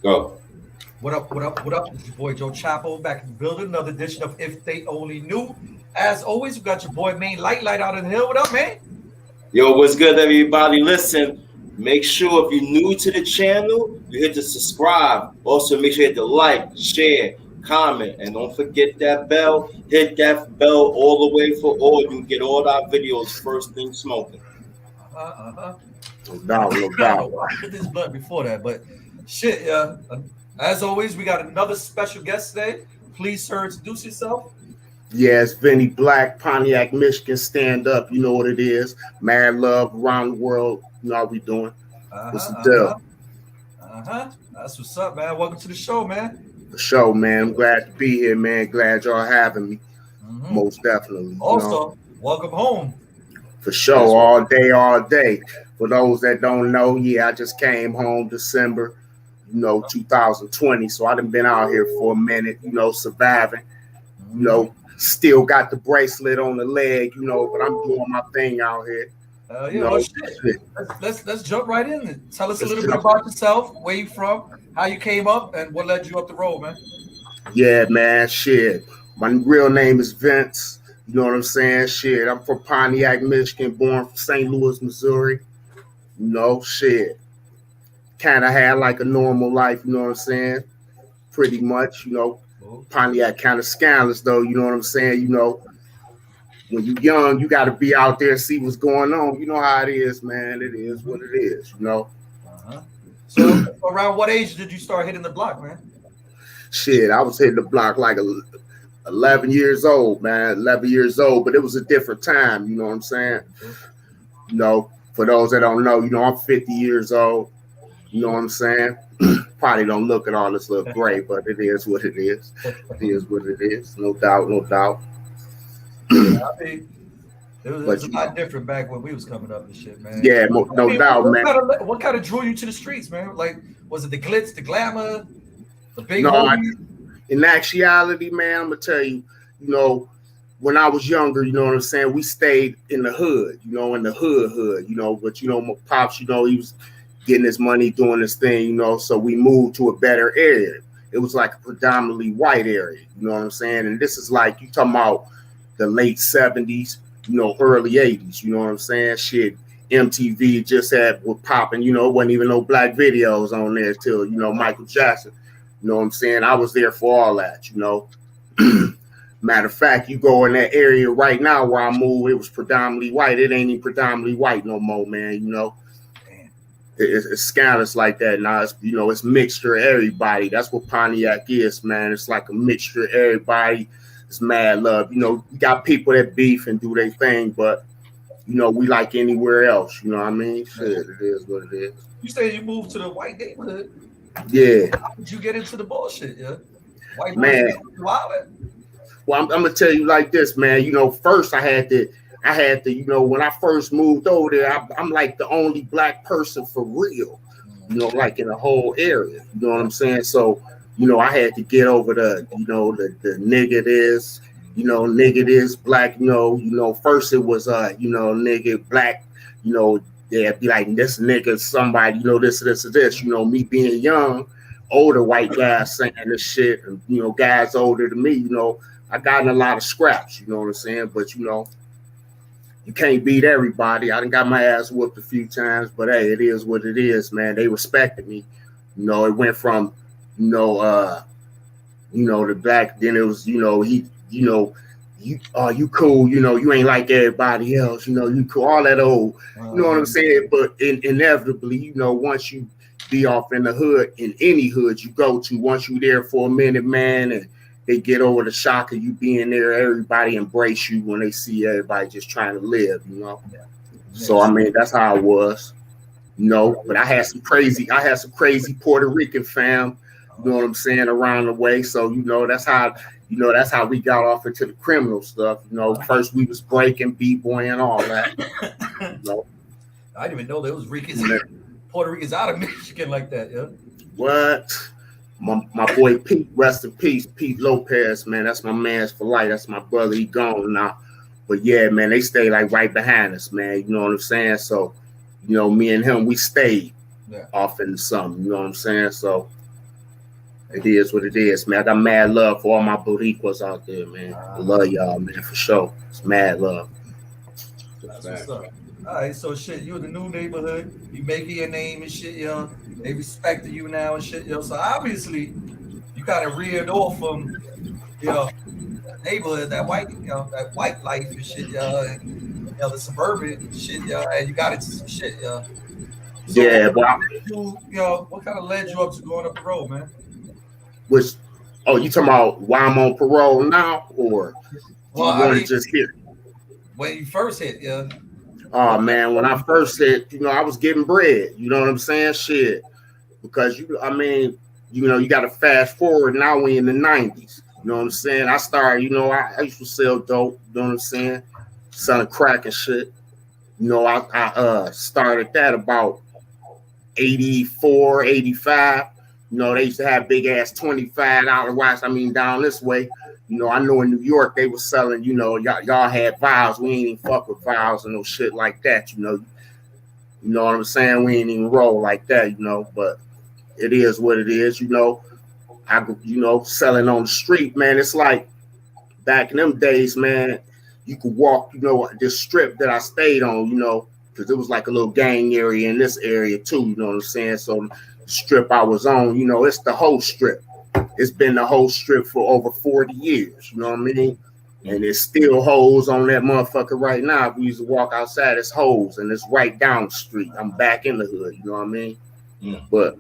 Go. What up, what up, what up? It's your boy Joe Chapo back in the building. Another edition of If They Only Knew. As always, we got your boy Main Light out in the hill. What up, man? Yo, what's good, everybody? Listen, make sure if you're new to the channel, you hit the subscribe. Also, make sure you hit the like, share, comment, and don't forget that bell. Hit that bell all the way for all. You can get all our videos first thing smoking. Uh-huh. No I doubt, no don't know doubt. why I hit this button before that, but shit, yeah. As always, we got another special guest today. Please, sir, introduce yourself. Yes, Viny Black, Pontiac, Michigan, stand up. You know what it is. Mad love around the world. You know how we doing. What's Uh-huh, the uh-huh, deal? uh-huh. That's what's up, man. Welcome to the show, man. The show, man. I'm glad to be here, man. Glad y'all having me. hmm Most definitely, Also, welcome home. for sure. Yes, well, All day, all day. For those that don't know, yeah, I just came home December, 2020. So I done been out here for a minute, surviving. Still got the bracelet on the leg, but I'm doing my thing out here. You Yeah, well, know, shit. shit. Let's jump right in. Tell us a Let's little bit jump. about yourself, where you from, how you came up, and what led you up the road, man. Yeah, man, shit. My real name is Vince. You know what I'm saying? Shit, I'm from Pontiac, Michigan, born from St. Louis, Missouri. Shit. Kind of had like a normal life, you know what I'm saying? Pretty much, Cool. Pontiac kind of scandalous though, you know what I'm saying? When you're young, you got to be out there, see what's going on. You know how it is, man. It is what hmm it is. Uh-huh. So, around what age did you start hitting the block, man? Shit, I was hitting the block like 11 years old, man. 11 years old, but it was a different time, you know what I'm saying? For those that don't know, I'm 50 years old, you know what I'm saying? Probably don't look at all this little gray, but it is what it is. It is what it is. No doubt, no doubt. Yeah, I mean, it was But, a lot different back when we was coming up and shit, man. yeah, I no mean, doubt, man. what kind of drew you to the streets, man? Like, was it the glitz, the glamour, the big No, homies? in actuality, man, I'm going to tell you, you know, when I was younger, you know what I'm saying, we stayed in the hood, in the hood, but, my pops, he was getting his money, doing his thing, so we moved to a better area. It was like a predominantly white area, you know what I'm saying? And this is like, you talking about the late 70s, early 80s, you know what I'm saying? Shit, MTV just had was popping, it wasn't even no black videos on there till, Michael Jackson. You know what I'm saying? I was there for all that. Matter of fact, you go in that area right now where I move, it was predominantly white. It ain't even predominantly white no more, man. Damn. It's scandalous like that now. It's mixture of everybody. That's what Pontiac is, man. It's like a mixture of everybody. It's mad love. You got people that beef and do their thing, but we like anywhere else. You know what I mean? Shit, Man. it is what it is. You said you moved to the white neighborhood. Yeah, How did you get into the bullshit? Yeah, white boys man. wild. Well, I'm gonna tell you like this, man. First I had to, when I first moved over there, I'm like the only black person for real, like in the whole area. You know what I'm saying? So, I had to get over the nigga this, nigga this black. First it was nigga black. You know, they'd be like this nigga somebody. This. Me being young, older white guys saying this shit, and guys older than me. I got in a lot of scraps, you know what I'm saying? But you can't beat everybody. I done got my ass whooped a few times, but hey, it is what it is, man. They respected me. It went from, the black, then it was, you cool, you ain't like everybody else, you cool, all that old, you know what I'm saying? But inevitably, once you be off in the hood, in any hood you go to, once you there for a minute, man, and they get over the shock of you being there, everybody embrace you when they see everybody just trying to live. Yeah. So I mean, that's how I was. But I had some crazy Puerto Rican fam, you know what I'm saying, around the way. So, that's how we got off into the criminal stuff. First we was breaking, B-boy and all that. You know. I didn't even know there was Ricans, Puerto Ricans out of Michigan like that. Yeah. What? My boy Pete, rest in peace, Pete Lopez, man. That's my man's for life. That's my brother. He gone now. But yeah, man, they stay like right behind us, man. You know what I'm saying? So, me and him, we stayed Yeah. off into something. You know what I'm saying? So, It is what it is, man. I got mad love for all my Boricuas out there, man. I love y'all, man, for sure. It's mad love. That's what's up. All right, so shit, you in the new neighborhood, you making your name and shit, yo. They respecting you now and shit, yo. So obviously, you kind of reared off from, neighborhood, that white life and shit, yo, and the suburban shit, yo, and you got into some shit, yo. So yeah, what kind of led you up to going up the road, man? You talking about why I'm on parole now, or you want to just hit? When you first hit, yeah. Oh man, when I first hit, I was getting bread. You know what I'm saying? Shit, because you got to fast forward. Now we in the 90s. You know what I'm saying? I started. I used to sell dope. You know what I'm saying? Selling crack and shit. I started that about 84, 85. They used to have big ass $25 watch. Down this way. I know in New York they were selling, y'all had vials. We ain't even fuck with vials and no shit like that, You know what I'm saying? We ain't even roll like that, but it is what it is, I selling on the street, man. It's like back in them days, man, you could walk, this strip that I stayed on, because it was like a little gang area in this area too, you know what I'm saying? So the strip I was on, it's the whole strip. It's been the whole strip for over 40 years, you know what I mean? And there's still holes on that motherfucker right now. If we used to walk outside, it's holes, and it's right down the street. I'm back in the hood, you know what I mean? Yeah. But,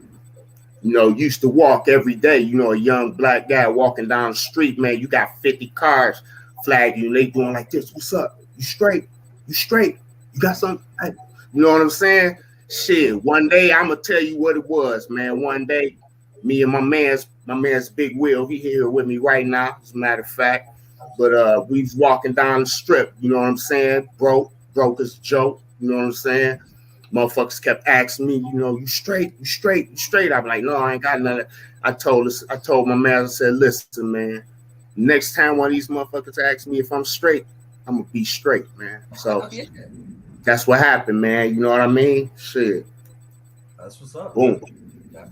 used to walk every day, a young black guy walking down the street, man, you got 50 cars flagging you, and they doing like this. What's up? You straight? You straight? You got something? You know what I'm saying? Shit, one day, I'm going to tell you what it was, man. One day, me and my man's Big Will, he here with me right now, as a matter of fact. But we was walking down the strip, you know what I'm saying? Broke as a joke, you know what I'm saying? Motherfuckers kept asking me, you straight? I'm like, no, I ain't got nothing. I told my man, I said, listen, man, next time one of these motherfuckers asks me if I'm straight, I'm gonna be straight, man. So that's what happened, man. You know what I mean? Shit. That's what's up. Boom.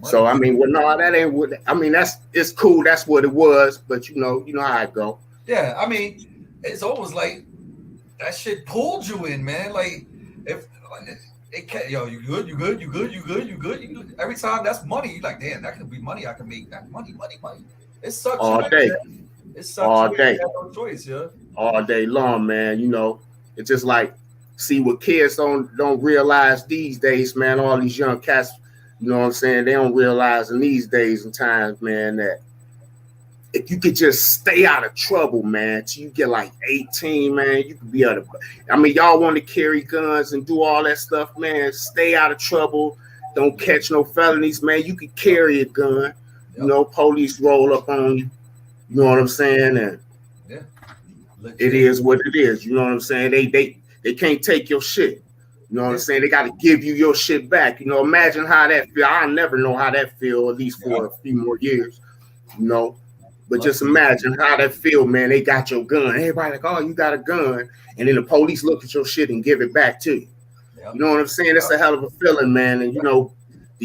So that ain't what it's cool. That's what it was. But you know how it go. Yeah, it's almost like that shit pulled you in, man. Like if it can't, you good. Every time that's money, you like, damn, that could be money I can make. That money. It sucks all day. It sucks all day. You have no choice, yeah. All day long, man. It's just like see what kids don't realize these days, man. All these young cats. You know what I'm saying? They don't realize in these days and times, man, that if you could just stay out of trouble, man, till you get like 18, man, you could be able to. Y'all want to carry guns and do all that stuff, man. Stay out of trouble. Don't catch no felonies, man. You could carry a gun. Yep. Police roll up on you. You know what I'm saying? And it is what it is. You know what I'm saying? They can't take your shit. You know what I'm saying? They got to give you your shit back. Imagine how that feel. I'll never know how that feel, at least for a few more years. But just imagine how that feel, man. They got your gun. Everybody like, oh, you got a gun. And then the police look at your shit and give it back to you. Yep. You know what I'm saying? It's a hell of a feeling, man. And, the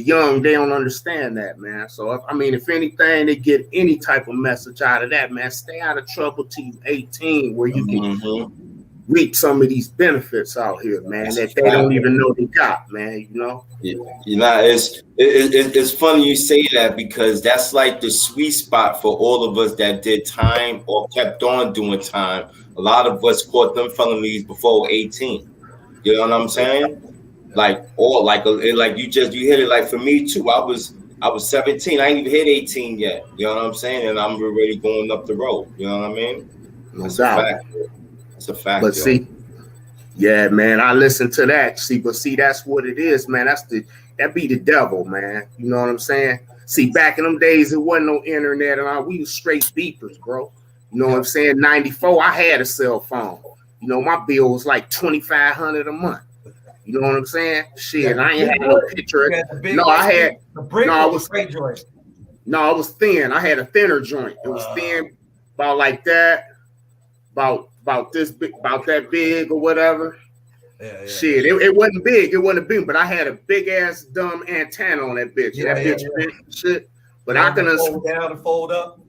young, they don't understand that, man. So, if anything, they get any type of message out of that, man. Stay out of trouble till you 18 where you can reap some of these benefits out here, man, that they don't even know they got, man, It's funny you say that because that's like the sweet spot for all of us that did time or kept on doing time. A lot of us caught them felonies before 18. You know what I'm saying? Like you hit it. Like for me too, I was 17. I ain't even hit 18 yet. You know what I'm saying? And I'm already going up the road. You know what I mean? That's a fact. It's a fact. But see, yeah, man, I listen to that. See, that's what it is, man. That be the devil, man. You know what I'm saying? See, back in them days, it wasn't no internet and all. We was straight beepers, bro. You know what I'm saying? 94, I had a cell phone. My bill was like $2,500 a month. You know what I'm saying? Shit, I ain't had no picture. I was thin. I had a thinner joint. It was thin, about like that, about that big or whatever. Yeah. Shit, it wasn't big. It wasn't big, but I had a big ass dumb antenna on that bitch. Big shit. But I can fold down and fold up.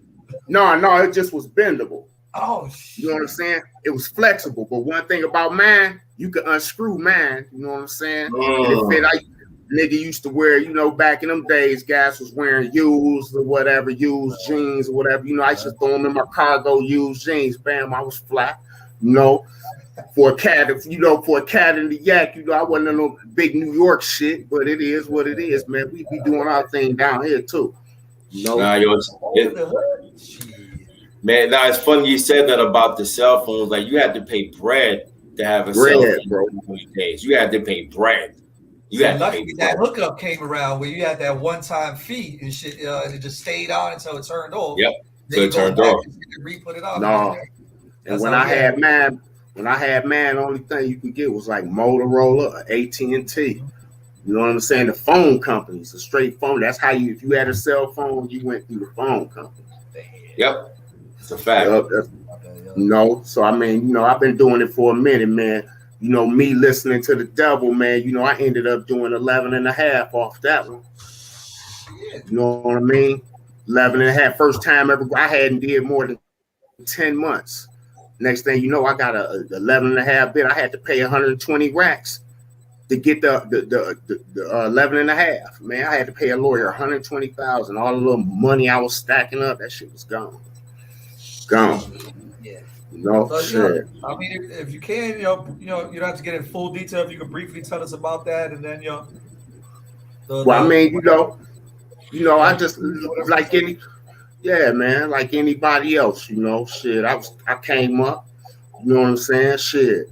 No, it just was bendable. Oh shit. You know what I'm saying? It was flexible. But one thing about mine, you could unscrew mine. You know what I'm saying? And it fit like nigga used to wear, you know, back in them days, guys was wearing used or whatever, used jeans or whatever. You know, I used to throw them in my cargo used jeans. Bam, I was flat. You know, for a cat in the yak, you know, I wasn't in no big New York shit, but it is what it is, man. We be doing our thing down here too. You know? Man, now it's funny you said that about the cell phones. Like you had to pay bread to have a cell phone, bro. Days. You had to pay bread. That hookup came around where you had that one-time fee and shit, and it just stayed on until it turned off. Yep. So it turned off. Re-put it on. No. And when I had mine, the only thing you could get was like Motorola, AT&T. You know what I'm saying? The phone companies, the straight phone. That's how if you had a cell phone, you went through the phone company. Yep. It's a fact. You know, so I mean, you know, I've been doing it for a minute, man. You know, me listening to the devil, man, you know, I ended up doing 11 and a half off that one. You know what I mean? 11 and a half. First time ever. I hadn't did more than 10 months. Next thing you know, I got a 11 and a half bid. I had to pay 120 racks to get the 11 and a half. Man, I had to pay a lawyer 120,000. All the little money I was stacking up, that shit was gone. Gone. Yeah. You know, so, shit. I mean, if you can, you don't have to get in full detail. If you could briefly tell us about that, and then I mean, you know, I just like like anybody else, you know, shit. I came up, you know what I'm saying? Shit.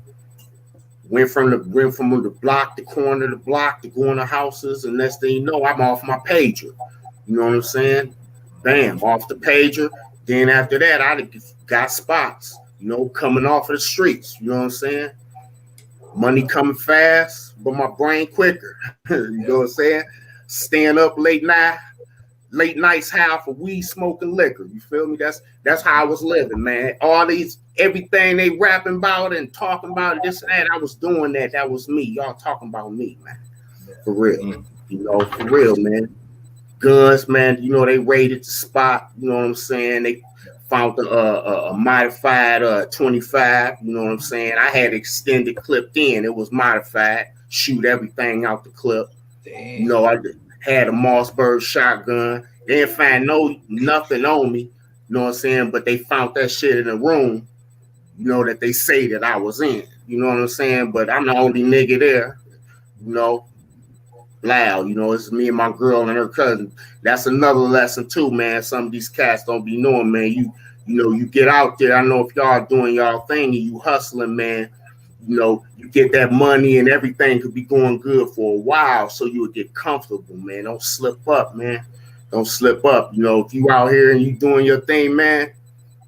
Went from the block, the corner of the block, to going to houses, and next thing you know, I'm off my pager. You know what I'm saying? Bam, off the pager. Then after that, I got spots, you know, coming off of the streets. You know what I'm saying? Money coming fast, but my brain quicker. You know what I'm saying? Staying up late nights high for weed, smoking liquor. You feel me? That's how I was living, man. Everything they rapping about and talking about this and that, I was doing that. That was me. Y'all talking about me, man. For real. You know, for real, man. Guns, man, you know, they raided the spot, you know what I'm saying? They found a modified 25, you know what I'm saying? I had extended clipped in, it was modified, shoot everything out the clip. Damn. You know, I had a Mossberg shotgun. They didn't find nothing on me, you know what I'm saying? But they found that shit in the room, you know, that they say that I was in, you know what I'm saying? But I'm the only nigga there, you know. Loud, you know, it's me and my girl and her cousin. That's another lesson too, man. Some of these cats don't be knowing, man. You know, you get out there. I know if y'all doing y'all thing and you hustling, man, you know, you get that money and everything could be going good for a while, so you would get comfortable, man. Don't slip up, man. Don't slip up. You know, if you out here and you doing your thing, man,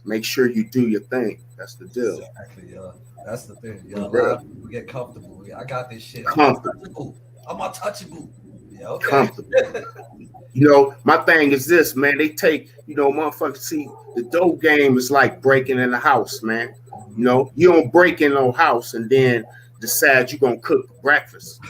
make sure you do your thing. That's the deal. Exactly, that's the thing. A lot of people get comfortable. I got this shit. I'm untouchable. Yeah, okay. Comfortable. You know, my thing is this, man. They take, you know, motherfuckers, see, the dope game is like breaking in the house, man. You know, you don't break in no house and then decide you're going to cook breakfast.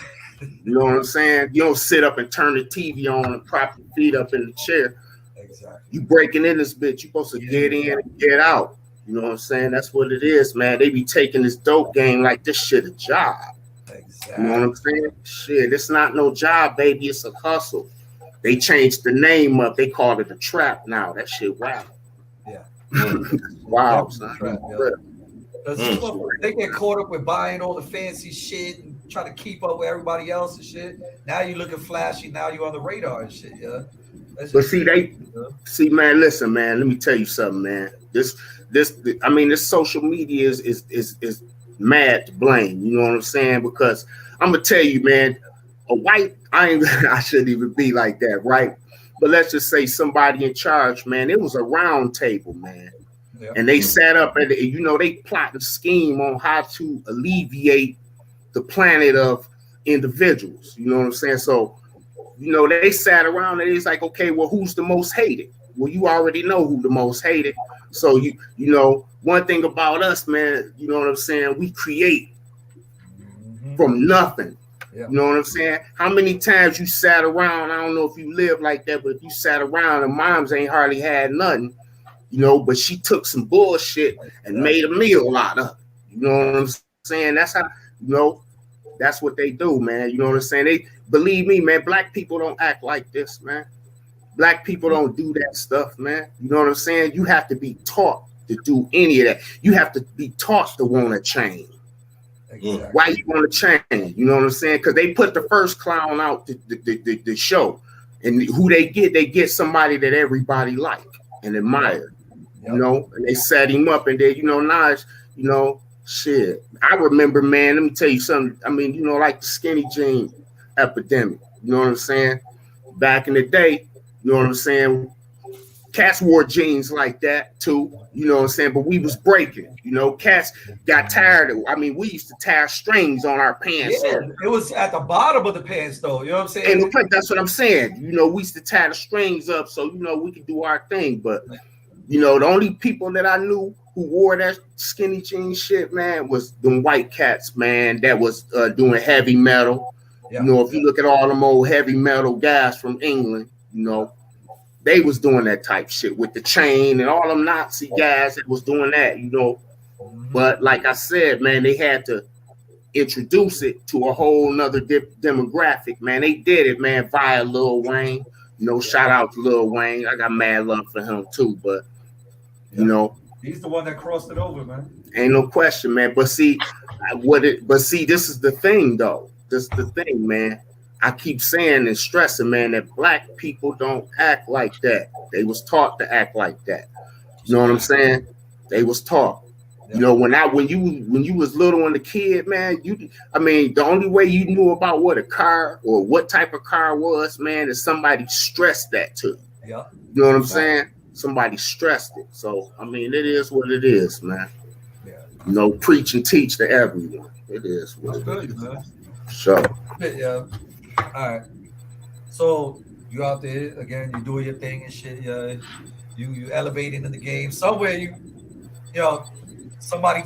You know what I'm saying? You don't sit up and turn the TV on and prop your feet up in the chair. Exactly. You breaking in this bitch. You're supposed to get in and get out. You know what I'm saying? That's what it is, man. They be taking this dope game like this shit a job. You know what I'm saying? Shit, it's not no job, baby. It's a hustle. They changed the name up. They called it a trap now. That shit wow. Yeah. Wow, son. Trap, they get caught up with buying all the fancy shit and trying to keep up with everybody else and shit. Now you looking flashy. Now you on the radar and shit, yeah. But see, man, listen, man, let me tell you something, man. This social media is mad to blame, you know what I'm saying? Because I'm gonna tell you, man, I shouldn't even be like that, right? But let's just say somebody in charge, man, it was a round table, man. Yeah. And they sat up and you know they plotted a scheme on how to alleviate the planet of individuals. You know what I'm saying? So, you know, they sat around and it's like, okay, well, who's the most hated? Well, you already know who the most hated. So you know, one thing about us, man, you know what I'm saying? We create from nothing. You know what I'm saying? How many times you sat around? I don't know if you live like that, but if you sat around and moms ain't hardly had nothing, you know, but she took some bullshit and made a meal out of it. You know what I'm saying? That's how, you know, that's what they do, man. You know what I'm saying? They believe me, man. Black people don't act like this, man. Black people don't do that stuff, man. You know what I'm saying? You have to be taught to do any of that. You have to be taught to want to change. Exactly. Why you want to change? You know what I'm saying? Because they put the first clown out the show, and who they get somebody that everybody like and admire. Yep. You know, and they set him up, and then, you know, Naj, you know, shit. I remember, man. Let me tell you something. I mean, you know, like the skinny jean epidemic. You know what I'm saying? Back in the day, you know what I'm saying? Cats wore jeans like that too, you know what I'm saying? But we was breaking, you know. Cats got tired of. I mean, we used to tie strings on our pants. Yeah, it was at the bottom of the pants, though. You know what I'm saying? And that's what I'm saying. You know, we used to tie the strings up so, you know, we could do our thing. But, you know, the only people that I knew who wore that skinny jean shit, man, was them white cats, man, that was doing heavy metal. Yeah. You know, if you look at all them old heavy metal guys from England, you know, they was doing that type shit with the chain and all them Nazi guys that was doing that, you know. But like I said, man, they had to introduce it to a whole nother demographic, man. They did it, man, via Lil Wayne. You know, shout out to Lil Wayne. I got mad love for him too, but you know, he's the one that crossed it over, man. Ain't no question, man. But see, this is the thing, though. This is the thing, man. I keep saying and stressing, man, that black people don't act like that. They was taught to act like that. You know what I'm saying? They was taught. You know, when you was little and a kid, man, the only way you knew about what a car or what type of car was, man, is somebody stressed that to you. Yeah. You know what I'm saying? Somebody stressed it. So, I mean, it is what it is, man. Yeah. You know, preach and teach to everyone. It is what it is. Man. So. Yeah. All right. So you out there again, you doing your thing and shit. You elevating in the game. Somewhere you know, somebody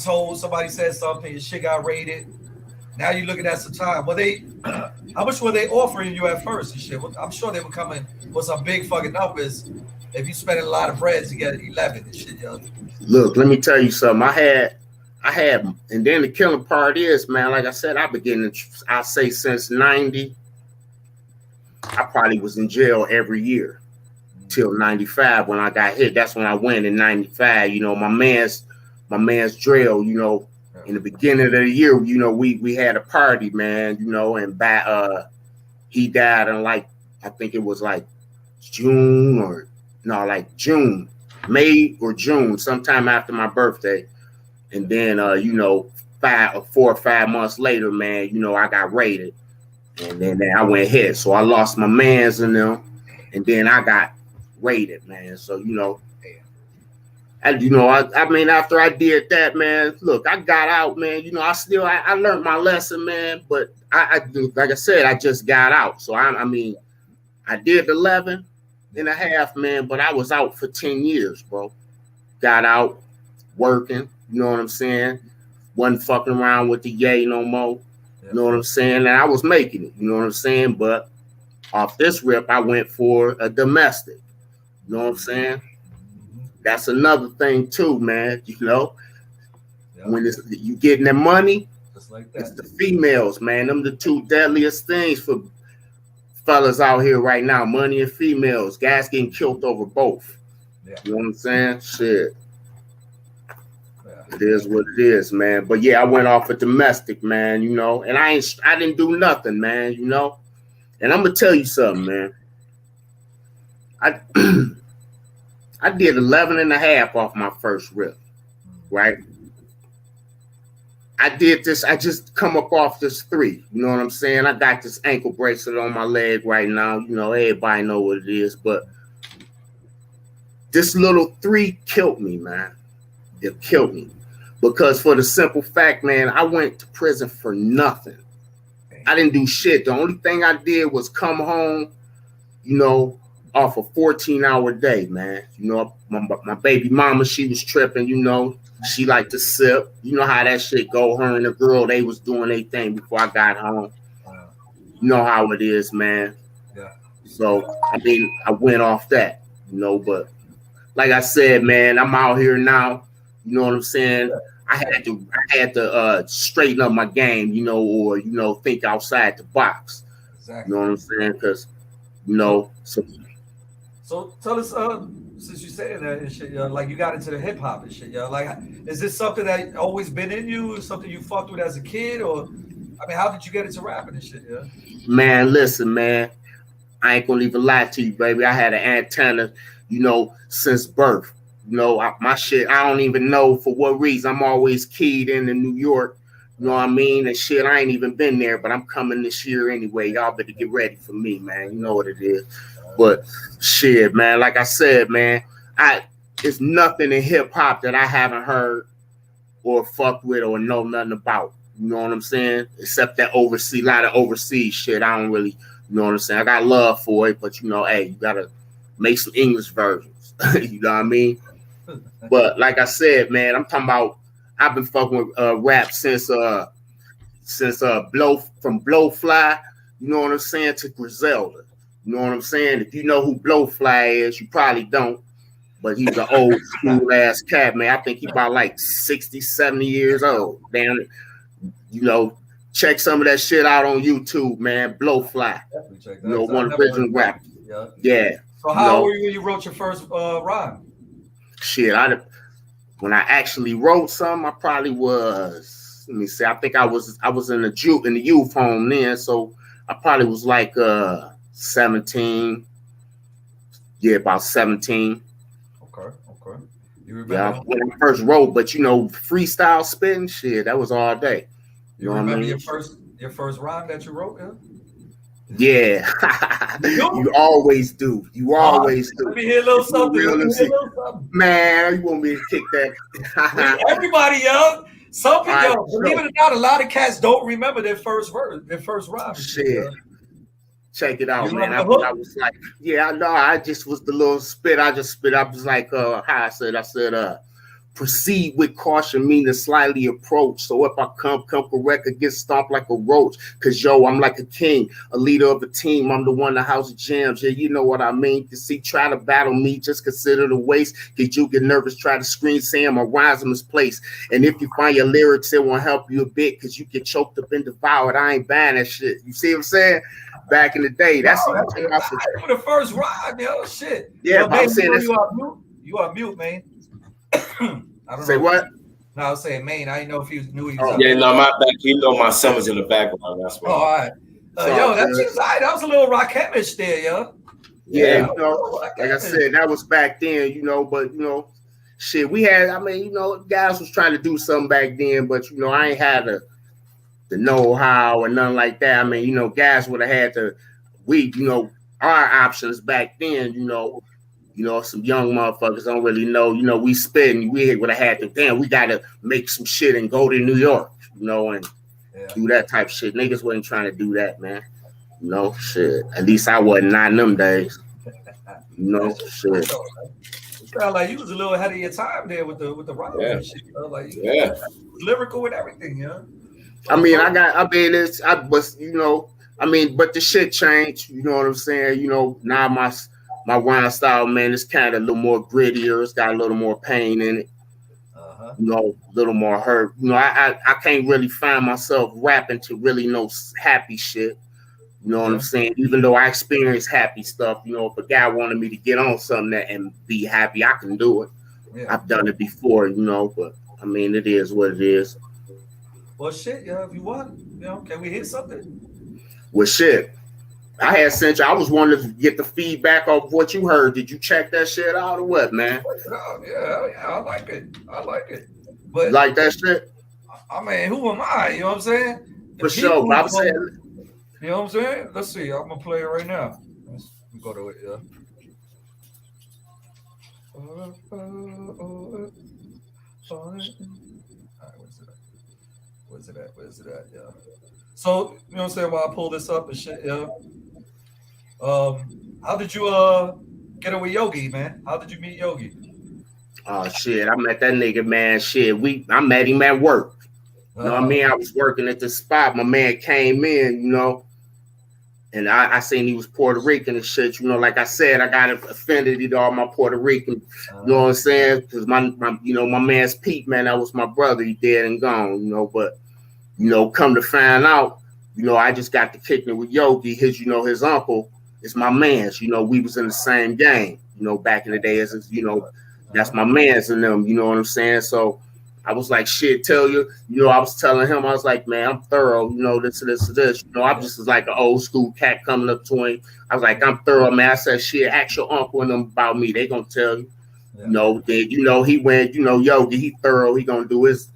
said something, your shit got rated. Now you're looking at some time. How much were they offering you at first and shit? I'm sure they were coming with some big fucking numbers. If you spending a lot of bread to get 11 and shit, yo. Look, let me tell you something. I had, and then the killing part is, man, like I said, I say since 90. I probably was in jail every year till 95 when I got hit. That's when I went in 95. You know, my man's Drell, you know, in the beginning of the year, you know, we had a party, man, you know, and he died in I think it was June, May or June, sometime after my birthday. And then, you know, 4 or 5 months later, man, you know, I got raided. And then I went ahead. So I lost my mans in them. And then I got raided, man. So, you know, I mean, after I did that, man, look, I got out, man. You know, I learned my lesson, man. But I like I said, I just got out. So, I mean, I did 11 and a half, man. But I was out for 10 years, bro. Got out working. You know what I'm saying? Wasn't fucking around with the yay no more. You know what I'm saying? And I was making it. You know what I'm saying? But off this rip, I went for a domestic. You know what I'm saying? That's another thing too, man. You know, when you getting the money, just like that. It's the females, man. Them the two deadliest things for fellas out here right now. Money and females. Guys getting killed over both. Yeah. You know what I'm saying? Shit. It is what it is, man. But yeah, I went off a domestic, man, you know, and I didn't do nothing, man, you know. And I'm gonna tell you something, man. I did 11 and a half off my first rip, right? I just come up off this 3. You know what I'm saying? I got this ankle bracelet on my leg right now. You know, everybody know what it is, but this little 3 killed me, man. It killed me. Because for the simple fact, man, I went to prison for nothing. I didn't do shit. The only thing I did was come home, you know, off a 14-hour day, man. You know, my baby mama, she was tripping, you know. She liked to sip. You know how that shit go. Her and the girl, they was doing their thing before I got home. You know how it is, man. Yeah. So I mean, I went off that, but like I said, man, I'm out here now. You know what I'm saying? I had to straighten up my game, or think outside the box. Exactly. You know what I'm saying? Because So tell us, since you saying that and shit, like you got into the hip hop and shit, like is this something that always been in you, or something you fucked with as a kid, or I mean, how did you get into rapping and shit? Yeah. Man, listen, man. I ain't gonna even lie to you, baby. I had an antenna, since birth. My shit, I don't even know for what reason. I'm always keyed into New York. You know what I mean? And shit, I ain't even been there, but I'm coming this year anyway. Y'all better get ready for me, man. You know what it is. But shit, man, like I said, man, it's nothing in hip hop that I haven't heard or fucked with or know nothing about. You know what I'm saying? Except that a lot of overseas shit. I don't really, you know what I'm saying? I got love for it, but hey, you gotta make some English versions. You know what I mean? But like I said, man, I'm talking about. I've been fucking with rap since Blowfly. You know what I'm saying? To Griselda. You know what I'm saying? If you know who Blowfly is, you probably don't. But he's an old school ass cat, man. I think he's about like 60, 70 years old. Damn it. Check some of that shit out on YouTube, man. Blowfly. Check that. One original rap. Yeah. So how old were you when you wrote your first rhyme? Shit, when I actually wrote something, I probably was. Let me see. I think I was in the youth home then, so I probably was like 17. Yeah, about 17. Okay. You remember? Yeah, when I first wrote, but freestyle spitting shit, that was all day. You remember your first rhyme that you wrote? Yeah. You always do. You always do. Let me hear a little something. Man, you want me to kick that? Everybody, yo. Some people, believe it or not, a lot of cats don't remember their first rhyme. Shit. Check it out, man. I was like, yeah, I know. I just was the little spit. I just spit. I was like, how I said, proceed with caution, meaning slightly approach. So if I come correct, I get stomped like a roach. Cause I'm like a king, a leader of a team. I'm the one the house of jams. Yeah, you know what I mean. You see, try to battle me, just consider the waste. Cause you get nervous, try to scream, saying my rhymes in misplaced. And if you find your lyrics, it won't help you a bit. Cause you get choked up and devoured. I ain't buying that shit. You see what I'm saying? Back in the day, that's for the first rhyme, yo. Shit. Yeah, but I'm saying you are mute, man. I don't say know. What? No, I was saying, man. I didn't know if he knew he was. My back. My son was in the background. That's why. Oh, all right. That was a little Rakim-ish there, yo. Yeah, like I said, that was back then, But shit, we had. I mean, guys was trying to do something back then, but I ain't had the know-how or nothing like that. I mean, guys would have had to. Our options back then, some young motherfuckers don't really know. We spitting. We would have had to. Damn, we got to make some shit and go to New York. And do that type of shit. Niggas wasn't trying to do that, man. Shit. At least I wasn't not in them days. Shit. It sounded like you was a little ahead of your time there with the rhyme and shit. Lyrical and everything, but the shit changed. You know what I'm saying? Now my rhyme style, man, it's kind of a little more grittier. It's got a little more pain in it. A little more hurt. I can't really find myself rapping to really no happy shit. You know what I'm saying? Even though I experience happy stuff, if a guy wanted me to get on something and be happy, I can do it. Yeah. I've done it before, but I mean, it is what it is. Well, shit, if you want, can we hit something? Well, shit. I had sent you. I was wanting to get the feedback of what you heard. Did you check that shit out or what, man? Yeah, I like it. But like that shit? I mean, who am I? You know what I'm saying? For sure. But I'm saying, you know what I'm saying? Let's see. I'm gonna play it right now. Let's go to it. Yeah. All right, where's it at? Yeah. So, you know what I'm saying, while I pull this up and shit, how did you get it with Yogi, man? How did you meet Yogi? Oh shit, I met that nigga, man. Shit, I met him at work. You know what I mean? I was working at the spot. My man came in, And I seen he was Puerto Rican and shit. You know, like I said, I got offended at all my Puerto Rican. You know what I'm saying? Because my my man's Pete, man, that was my brother. He dead and gone. You know, but come to find out, I just got to kicking it with Yogi. His uncle is my man's. We was in the same game. Back in the day, as that's my man's and them. You know what I'm saying? So I was like, shit, tell you. I was telling him, I was like, man, I'm thorough. This. I just was like an old school cat coming up to him. I was like, I'm thorough, man. I said, shit, ask your uncle and them about me. They gonna tell you. Yeah. Then he went. Yogi, he thorough. He gonna do his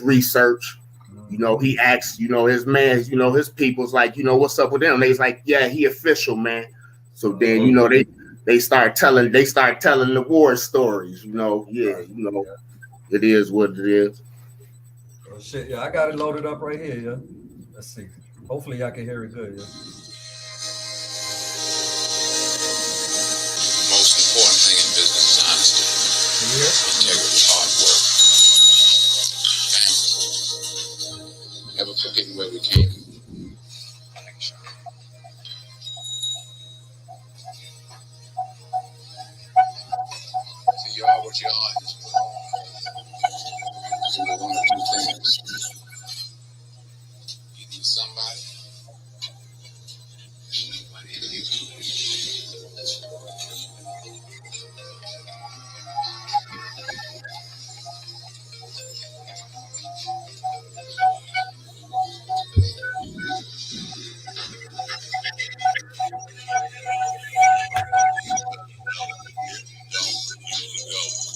research. He asked, his man, his people's like, what's up with them? They's like, yeah, he official, man. So then, they start telling the war stories, it is what it is. Oh shit, yeah, I got it loaded up right here, yeah. Let's see. Hopefully y'all can hear it good, yeah. Most important thing in business is honesty. Integrity, hard work. Family. Never forgetting where we came from. So you are what you are. So one of two things. You need somebody. Nobody in you.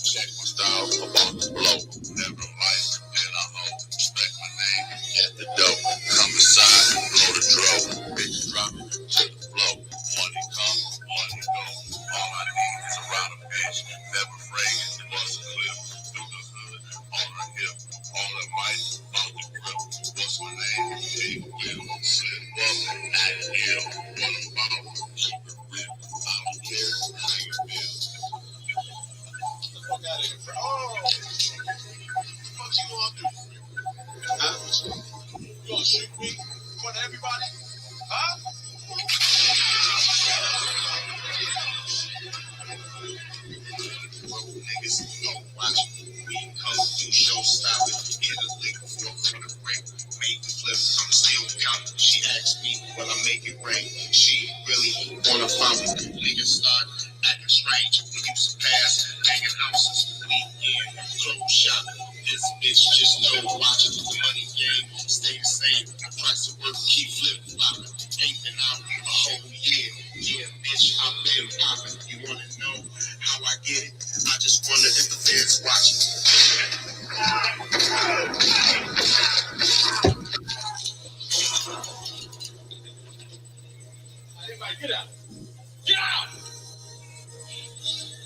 Check my style, about to blow. Never life, then I hope. Respect my name at the dope. Come inside, blow the drove. Bitch drop it to the flow. Money come, money go. All I need is a round of bitch. Never fragrant, bust a clip. Through the hood, on the hip. On the mic, on the grip. What's my name? Big Will. Slip up, act ill. What about? Keep it real. I don't care how you feel. Fuck out of here, bro. Oh, what you gonna do? Huh? You gonna shoot me in front of everybody? Huh? Niggas don't watch me. We come through show style. Get a lick for the break. Make the flip. I'm still counting. She asked me, will I make it rain? She really wanna follow me. Niggas start acting strange. We used to pass, banging houses, weekend, clothes shopping. This bitch just no watching the money game. Stay the same. The price of work keep flip flopping. Ain't been out a whole year. Yeah, bitch, I've been popping. You wanna know how I get it? I just wonder if the feds watching. Everybody, get out! Get out! Come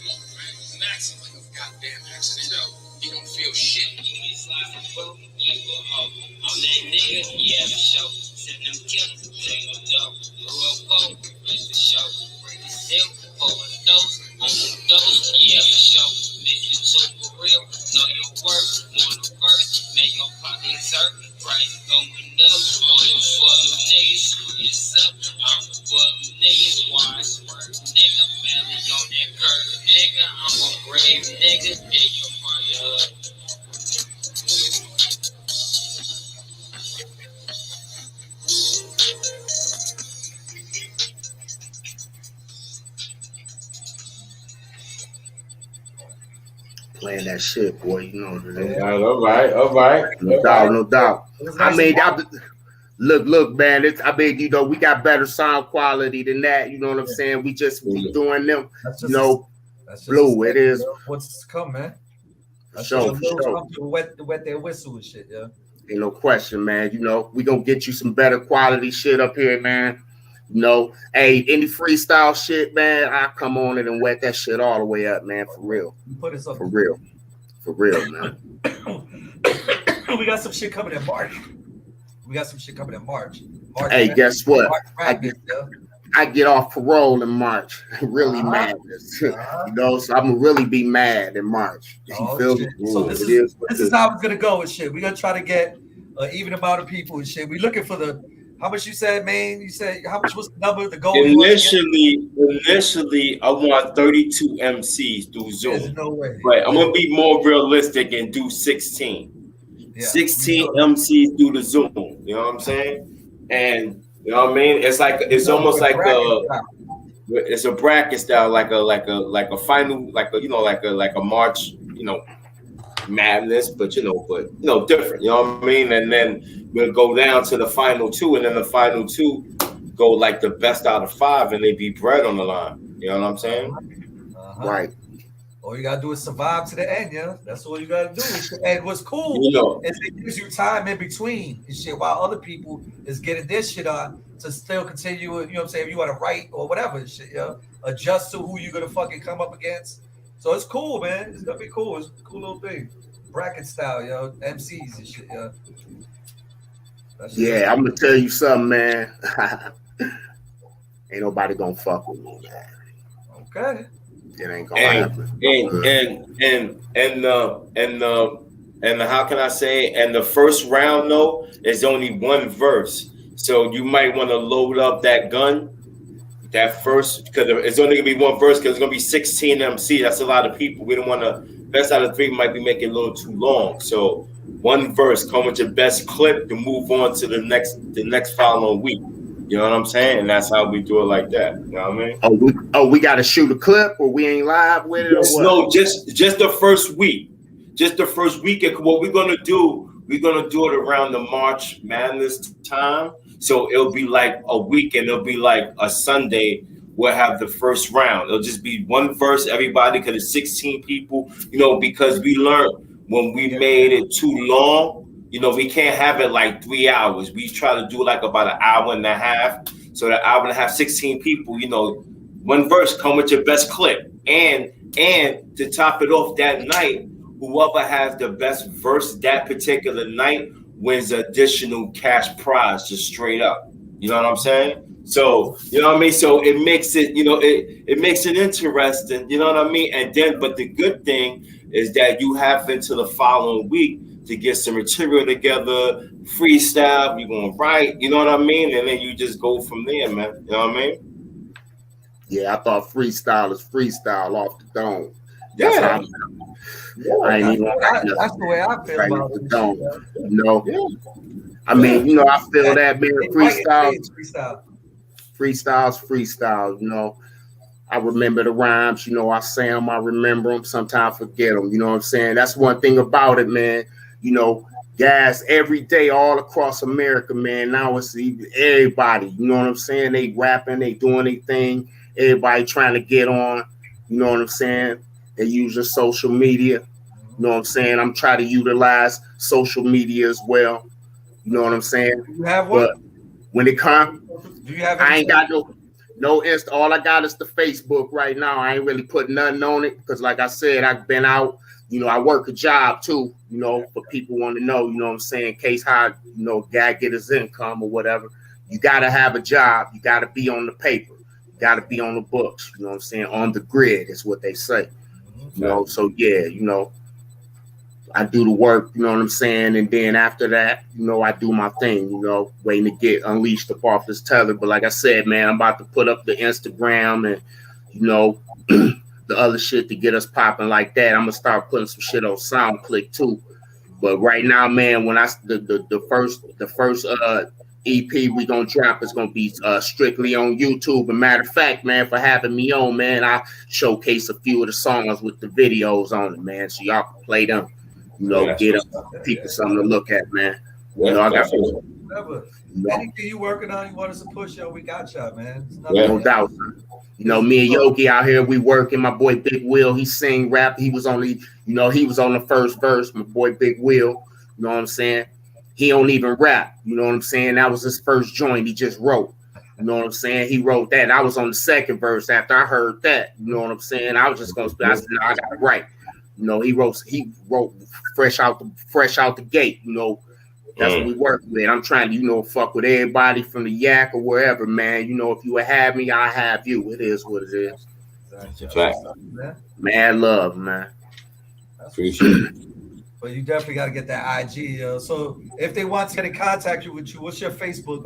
on, man. It's an accident, like a goddamn accident. No, you don't feel shit. You slide from boat, you go home. On that nigga, yeah, the show. Send them killers, they no dope. Real cold, place the show. Bring the silk, overdose, on the dose, yeah, the show. Bitch, you so for real, know your worth, want a verse, make your pockets hurt. Price going up, all you for them niggas, it's up. I'm for them niggas, why I swear, nigga, belly on that curve, nigga, I'm a brave nigga, in your fire. Playing that shit, boy. You know what it is. All right. No doubt. I mean, look, man. We got better sound quality than that. You know what I'm saying? We just be doing them. That's just blue. It is what's come, man. Sure. To wet their whistle and shit, yeah. Ain't no question, man. We gonna get you some better quality shit up here, man. Hey, any freestyle shit, man, I come on it and wet that shit all the way up, man, for real. Put it up. For real, man. We got some shit coming in March. March, hey, man. Guess what? March I get off parole in March. Really mad. So I'm gonna really be mad in March. So this is how it's gonna go and shit. We're gonna try to get an even amount of people and shit. We're looking for the How much you said, man? You said how much was the number? The goal? Initially, I want 32 MCs through Zoom. There's no way. But I'm gonna be more realistic and do 16. Yeah, 16 MCs through the Zoom. You know what I'm saying? And you know what I mean? It's almost like it's a bracket style, like a final, like a March, madness, but different. You know what I mean? And then we'll go down to the final two, and then the final two go like the best out of 5, and they be bread on the line. You know what I'm saying? Right. All you gotta do is survive to the end, yeah. That's all you gotta do. And what's cool is it gives you time in between and shit while other people is getting this shit on to still continue. You know what I'm saying? If you want to write or whatever shit, yeah, adjust to who you're gonna fucking come up against. So it's cool, man. It's gonna be cool. It's a cool little thing, bracket style, yo. MCs and shit, yeah. Yeah, I'm gonna tell you something, man. Ain't nobody gonna fuck with me, man. Okay. It ain't gonna happen. And how can I say? And the first round though is only one verse, so you might want to load up that gun. That first, because it's only gonna be one verse, because it's gonna be 16 MC. That's a lot of people. We don't want to. Best out of 3 might be making it a little too long. So one verse, come with your best clip to move on to the next following week. You know what I'm saying? And that's how we do it like that. You know what I mean? We got to shoot a clip, or we ain't live with it, or what? No, just the first week. Just the first week. What we're gonna do it around the March Madness time. So it'll be like a week, and it'll be like a Sunday. We'll have the first round. It'll just be one verse, everybody, because it's 16 people. Because we learned when we made it too long. We can't have it like 3 hours. We try to do like about an hour and a half. So that hour and a half, 16 people, one verse, come with your best clip. And to top it off that night, whoever has the best verse that particular night wins additional cash prize, just straight up. You know what I'm saying? So, you know what I mean? So it makes it, it makes it interesting. You know what I mean? And then, but the good thing is that you have into the following week to get some material together, freestyle, you're going to write, you know what I mean? And then you just go from there, man. You know what I mean? Yeah, I thought freestyle is freestyle off the dome. That's that's the way I feel about the dome. I mean, I feel that, man. Freestyle. I remember the rhymes, I say them, I remember them, sometimes forget them, you know what I'm saying? That's one thing about it, man. Guys every day all across America, man. Now it's everybody, you know what I'm saying? They rapping, they doing their thing, everybody trying to get on, you know what I'm saying? They using social media, you know what I'm saying? I'm trying to utilize social media as well, you know what I'm saying? You have one? But when it comes, do you have? I ain't got no Insta. All I got is the Facebook right now. I ain't really putting nothing on it because, like I said, I've been out. I work a job too. For people want to know. You know what I'm saying? In case how guy get his income or whatever. You gotta have a job. You gotta be on the paper. You gotta be on the books. You know what I'm saying? On the grid is what they say. So yeah. I do the work, you know what I'm saying? And then after that, I do my thing, waiting to get unleashed up off this tether. But like I said, man, I'm about to put up the Instagram and, the other shit to get us popping like that. I'm going to start putting some shit on SoundClick too. But right now, man, when the first EP we going to drop is going to be strictly on YouTube. And matter of fact, man, for having me on, man, I showcase a few of the songs with the videos on it, man. So y'all can play them. Get people something to look at, man. I got anything you working on, you want us to push, we got y'all, man. No doubt. Me and Yogi out here, we working. My boy Big Will, he sing rap. He was on the first verse. My boy Big Will, you know what I'm saying? He don't even rap, you know what I'm saying? That was his first joint. He just wrote. You know what I'm saying? He wrote that. I was on the second verse after I heard that. You know what I'm saying? I was just gonna I said, no, I got it right. He wrote fresh out the gate, That's what we work with. I'm trying to, fuck with everybody from the Yak or wherever, man. If you would have me, I have you. It is what it is. That's right. Man, love, man. Appreciate it. But you definitely got to get that IG. So if they want to get in contact with you, what's your Facebook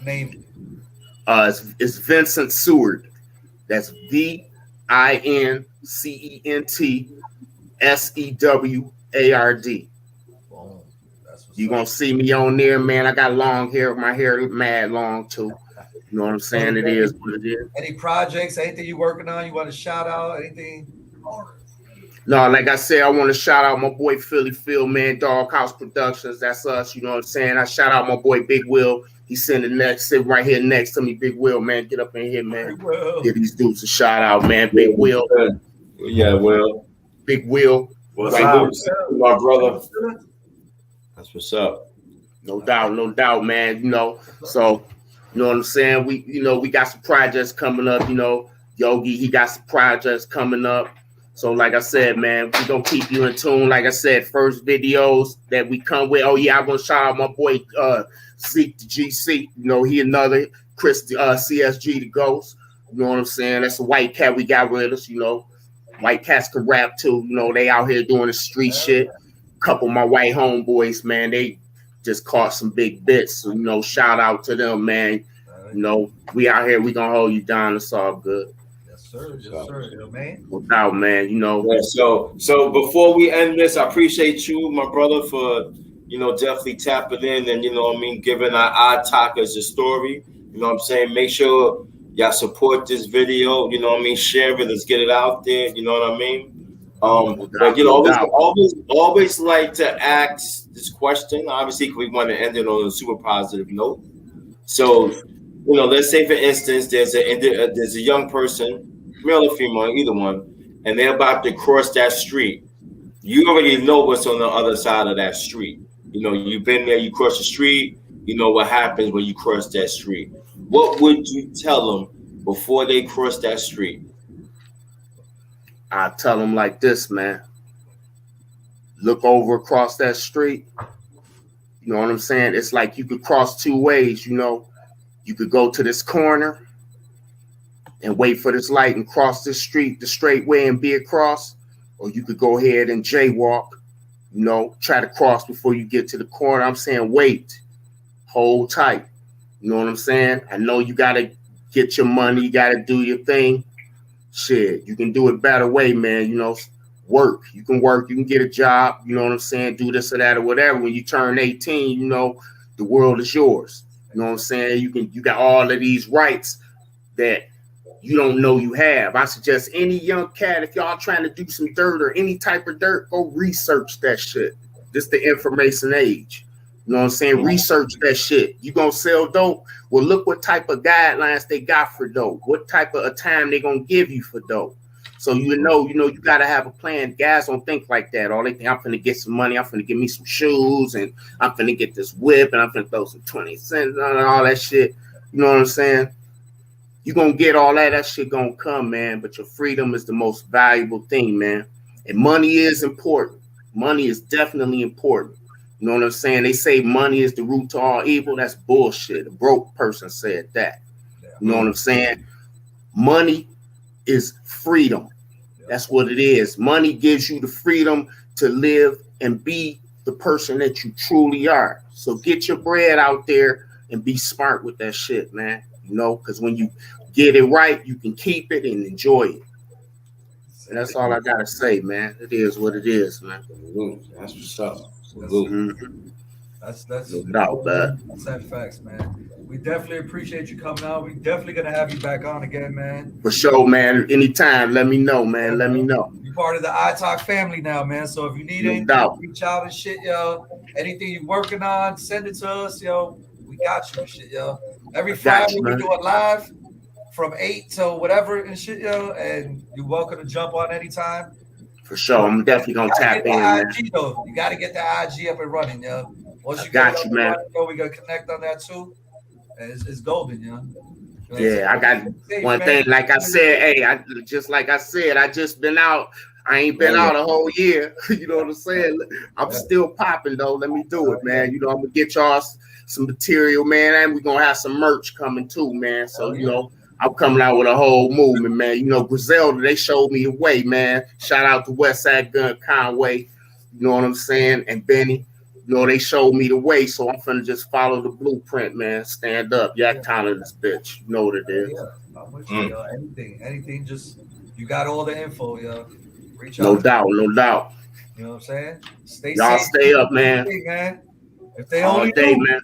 name? It's Vincent Seward. That's VINCENTSEWARD. Boom. That's what's You up. gonna see me on there, man. I got long hair. My hair is mad long too. You know what I'm saying? It is what it is. Any projects, anything you working on? You want to shout out anything? No, like I said, I want to shout out my boy Philly Phil, man. Doghouse Productions. That's us. You know what I'm saying? I shout out my boy Big Will. He's sitting right here next to me. Big Will, man. Get up in here, man. Give these dudes a shout out, man. Big Will. Yeah, Will. Big Will. What's up, my brother? That's what's up. No doubt, man. You know, so you know what I'm saying? We got some projects coming up, you know. Yogi, he got some projects coming up. So like I said, man, we gonna keep you in tune. Like I said, first videos that we come with. Oh yeah, I'm gonna shout out my boy Zeke the GC. You know, he another Chris CSG the Ghost. You know what I'm saying? That's a white cat we got with us, you know. White cats can rap too, you know, they out here doing the street shit. Couple of my white homeboys, man, they just caught some big bits. So, you know, shout out to them, man. You know, we out here, we gonna hold you down. It's all good. Yes, sir. Yes, sir. Yo, man. No doubt, man. You know. Yeah, so before we end this, I appreciate you, my brother, for definitely tapping in and giving our odd talkers a story. You know what I'm saying? Make sure y'all support this video. You know what I mean? Share it. Let's get it out there. You know what I mean? But always like to ask this question. Obviously, we want to end it on a super positive note. So, let's say for instance, there's a young person, male or female, either one, and they're about to cross that street. You already know what's on the other side of that street. You've been there. You cross the street. You know what happens when you cross that street. What would you tell them before they cross that street? I tell them like this, man. Look over across that street. You know what I'm saying? It's like you could cross two ways, you know. You could go to this corner and wait for this light and cross this street the straight way and be across. Or you could go ahead and jaywalk, try to cross before you get to the corner. I'm saying wait. Hold tight. You know what I'm saying? I know you got to get your money. You got to do your thing. Shit, you can do it better way, man. Work. You can work. You can get a job. You know what I'm saying? Do this or that or whatever. When you turn 18, the world is yours. You know what I'm saying? You got all of these rights that you don't know you have. I suggest any young cat, if y'all trying to do some dirt or any type of dirt, go research that shit. This is the information age. You know what I'm saying? Research that shit. You gonna sell dope? Well, look what type of guidelines they got for dope. What type of a time they gonna give you for dope. So you gotta have a plan. Guys don't think like that. All they think, I'm finna get some money, I'm finna get me some shoes, and I'm finna get this whip, and I'm finna throw some 20 cents on and all that shit. You know what I'm saying? You gonna get all that shit gonna come, man. But your freedom is the most valuable thing, man. And money is important. Money is definitely important. You know what I'm saying? They say money is the root to all evil. That's bullshit. A broke person said that. You know what I'm saying? Money is freedom. That's what it is. Money gives you the freedom to live and be the person that you truly are. So get your bread out there and be smart with that shit, man. Because when you get it right, you can keep it and enjoy it. And that's all I gotta say, man. It is what it is, man. That's what's up. Mm-hmm. That's no doubt, man. That's that facts, man. We definitely appreciate you coming out. We definitely gonna have you back on again, man. For sure, man. Anytime, let me know, man. Let me know. You're part of the iTalk family now, man. So if you need anything, reach out and shit, yo. Anything you're working on, send it to us, yo. We got you and shit, yo. Every Friday we do it live from 8 to whatever and shit, yo. And you're welcome to jump on anytime. For sure, I'm definitely gonna tap in, man. IG, though. You gotta get the IG up and running, yo. Once you got you, man. We gotta connect on that too. And it's golden, yo. Yeah, I got one thing. Like I said, hey, I just been out. I ain't been out a whole year. You know what I'm saying? I'm still popping though. Let me do it, man. I'm gonna get y'all some material, man, and we're gonna have some merch coming too, man. So I'm coming out with a whole movement, man. You know, Griselda, they showed me the way, man. Shout out to Westside Gun Conway. You know what I'm saying? And Benny. You know, they showed me the way, so I'm finna just follow the blueprint, man. Stand up. Yak Town in this bitch. You know what it is. Yeah, I'm with you, yo. Anything, just you got all the info, yo. Reach out. No doubt, no doubt. You know what I'm saying? Stay Y'all safe. stay up, man. Man. If they All only day, knew. man.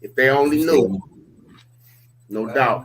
If they only knew. No doubt.